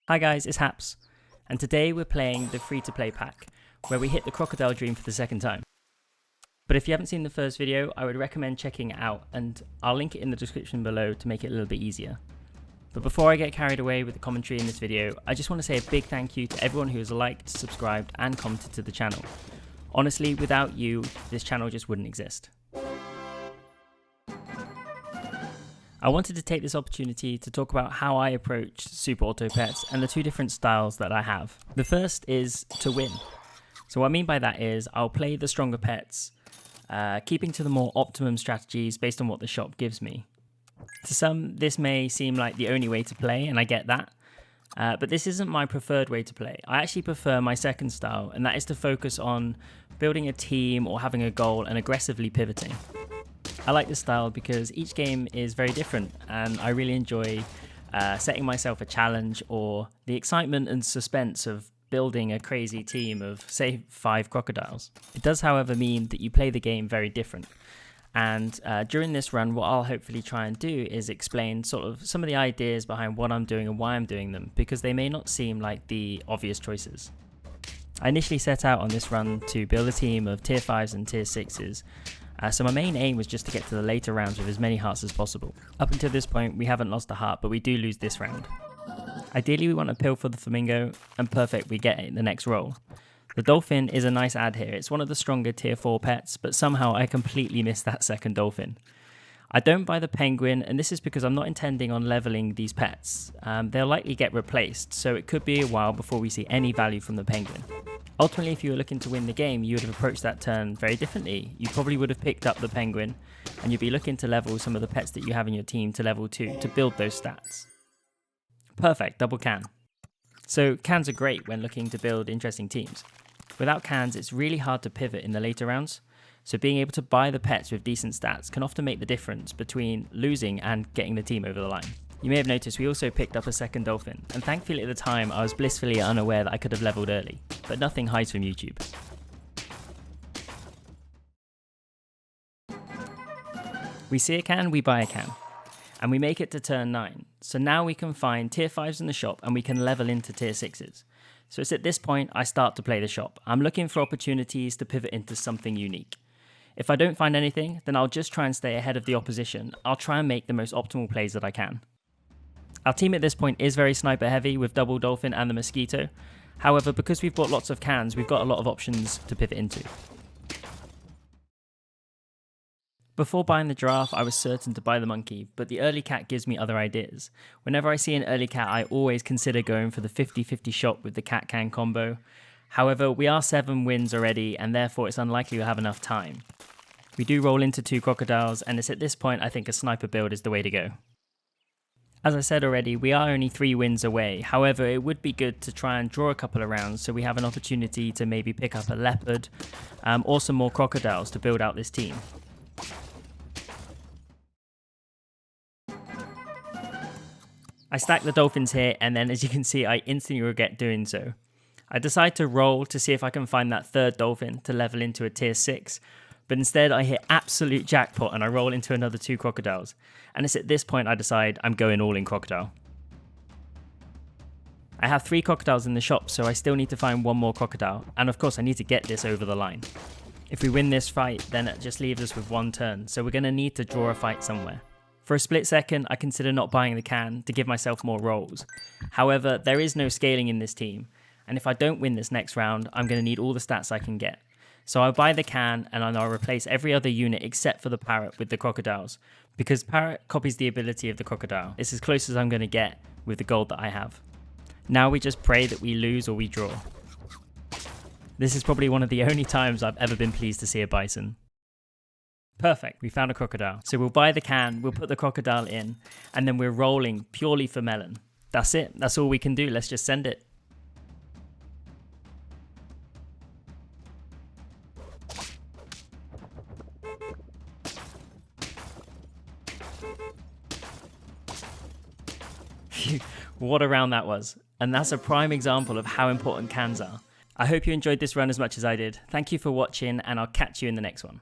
Hi guys, it's Haps, and today we're playing the free-to-play pack, where we hit the Crocodile dream for the second time. But if you haven't seen the first video, I would recommend checking it out, and I'll link it in the description below to make it a little bit easier. But before I get carried away with the commentary in this video, I just want to say a big thank you to everyone who has liked, subscribed, and commented to the channel. Honestly, without you, this channel just wouldn't exist. I wanted to take this opportunity to talk about how I approach Super Auto Pets and the two different styles that I have. The first is to win. So what I mean by that is I'll play the stronger pets, keeping to the more optimum strategies based on what the shop gives me. To some, this may seem like the only way to play, and I get that, but this isn't my preferred way to play. I actually prefer my second style, and that is to focus on building a team or having a goal and aggressively pivoting. I like this style because each game is very different, and I really enjoy setting myself a challenge or the excitement and suspense of building a crazy team of, say, 5 crocodiles. It does, however, mean that you play the game very different. And during this run, what I'll hopefully try and do is explain sort of some of the ideas behind what I'm doing and why I'm doing them, because they may not seem like the obvious choices. I initially set out on this run to build a team of tier 5s and tier 6s. So my main aim was just to get to the later rounds with as many hearts as possible. Up until this point, we haven't lost a heart, but we do lose this round. Ideally, we want a pill for the flamingo, and perfect, we get it in the next roll. The dolphin is a nice add here. It's one of the stronger tier 4 pets, but somehow I completely missed that second dolphin. I don't buy the penguin, and this is because I'm not intending on leveling these pets. They'll likely get replaced, so it could be a while before we see any value from the penguin. Ultimately, if you were looking to win the game, you would have approached that turn very differently. You probably would have picked up the penguin, and you'd be looking to level some of the pets that you have in your team to level 2 to build those stats. Perfect, double can. So cans are great when looking to build interesting teams. Without cans, it's really hard to pivot in the later rounds, so being able to buy the pets with decent stats can often make the difference between losing and getting the team over the line. You may have noticed we also picked up a second dolphin, and thankfully at the time I was blissfully unaware that I could have leveled early, but nothing hides from YouTube. We see a can, we buy a can, and we make it to turn 9, so now we can find tier 5s in the shop and we can level into tier 6s. So it's at this point I start to play the shop. I'm looking for opportunities to pivot into something unique. If I don't find anything, then I'll just try and stay ahead of the opposition. I'll try and make the most optimal plays that I can. Our team at this point is very sniper heavy with double dolphin and the mosquito. However, because we've bought lots of cans, we've got a lot of options to pivot into. Before buying the giraffe, I was certain to buy the monkey, but the early cat gives me other ideas. Whenever I see an early cat, I always consider going for the 50-50 shot with the cat-can combo. However, we are 7 wins already, and therefore it's unlikely we'll have enough time. We do roll into 2 crocodiles, and it's at this point I think a sniper build is the way to go. As I said already, we are only 3 wins away. However, it would be good to try and draw a couple of rounds so we have an opportunity to maybe pick up a leopard or some more crocodiles to build out this team. I stack the dolphins here, and then as you can see I instantly regret doing so. I decide to roll to see if I can find that third dolphin to level into a tier 6. But instead I hit absolute jackpot and I roll into another 2 crocodiles. And it's at this point I decide I'm going all in crocodile. I have 3 crocodiles in the shop, so I still need to find 1 more crocodile. And of course I need to get this over the line. If we win this fight, then it just leaves us with 1 turn, so we're going to need to draw a fight somewhere. For a split second, I consider not buying the can to give myself more rolls. However, there is no scaling in this team, and if I don't win this next round, I'm going to need all the stats I can get. So I'll buy the can and I'll replace every other unit except for the parrot with the crocodiles, because parrot copies the ability of the crocodile. It's as close as I'm going to get with the gold that I have. Now we just pray that we lose or we draw. This is probably one of the only times I've ever been pleased to see a bison. Perfect, we found a crocodile. So we'll buy the can, we'll put the crocodile in, and then we're rolling purely for melon. That's it, that's all we can do, let's just send it. What a round that was, and that's a prime example of how important cans are. I hope you enjoyed this run as much as I did. Thank you for watching, and I'll catch you in the next one.